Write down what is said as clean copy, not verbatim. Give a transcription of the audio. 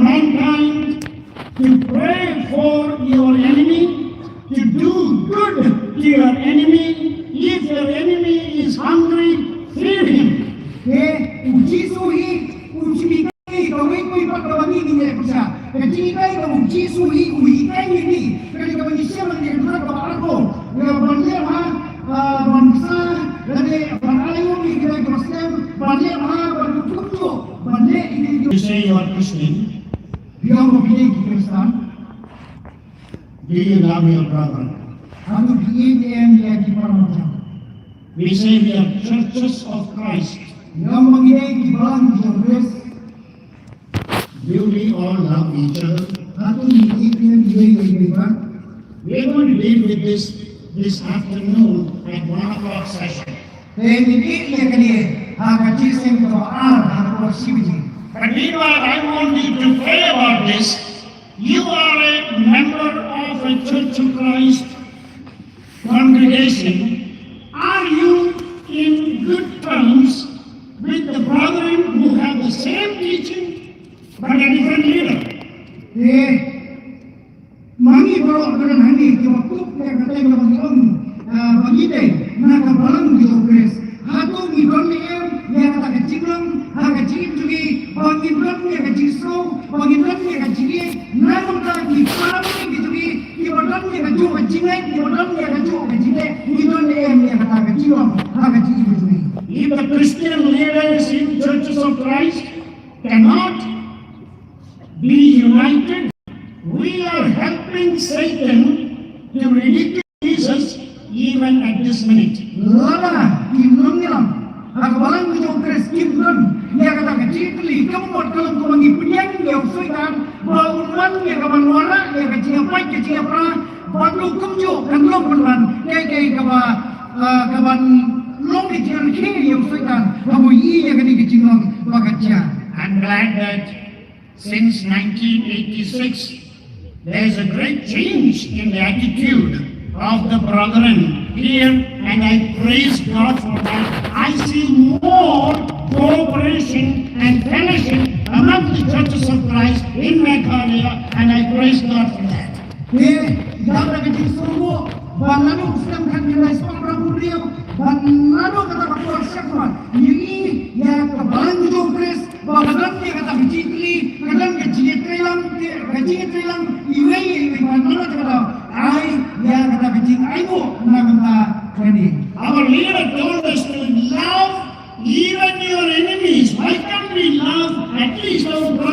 mankind to pray for your enemy, to do good to your enemy. If your enemy is hungry, feed him. Uji suhi, uji kai kau ikut perkawan ini ni percaya. Uji kai kau uji suhi, uji kai ini. Kalau kau manusia menjadi orang kau aku, kau banyak bangsa, jadi berayu ni kita Muslim, banyak berkutu, banyak ini. You say you are Christian. Dia orang pilih Kristen. Do you love your brother? Aku pilih dia di permata. We say we are churches of Christ. Yang mengiring di bawah Yesus. Do we all love each other? Aku ini dia. We are going to deal with this afternoon at 1:00 session. Ini dia kali. Agak cisem kau aku sibuk. But meanwhile, I want you to pray about this. You are a member of a Church of Christ congregation. Are you in good terms with the brethren who have the same teaching but a different leader? Mangi baru akan hangi waktu yang kata yang bagi deh, nak balang di office. Hatu ngidon ni yang kata kecilang, kecil juga. Bagi dron yang kecil so, bagi dron yang kecil. Namun tak diparam ni gitu ni. Dron yang kecil kecilnya, dron yang kecil kecilnya. Ngidon yang kata kecilang, kecil gitu ni. If the Christian leaders in churches of Christ cannot be united, we are helping Satan to ridicule Jesus even at this minute. Lala, Kimron ni lah. Aku balang kita okres Kimron. Dia kata kecil kali. Kamu buat kalau kau mangi punyang dia usulkan. Bangunan dia kawan orang dia kecil apa? Baru kumju kan long pelan. Kayak kawan long kecil kiri dia usulkan. Kamu iya kan kecil long bakatnya. I'm glad that since 1986 there is a great change in the attitude of the brethren here, and I praise God for that. I see more cooperation and fellowship among the churches of Christ in Meghalaya, and I praise God for that. Jangan kecil semua. Lalu Islam kan jelas Prabu dia. Lalu kata kapal siapa? Ini ya kebalan itu Kris. Bahagian dia kata kecil kali, kadang kecil trilang. Iway mana kata? Ya kata kecil. Ayo nak kata kini. Our leader told us to love even your enemies. Why can't we love at least our brothers?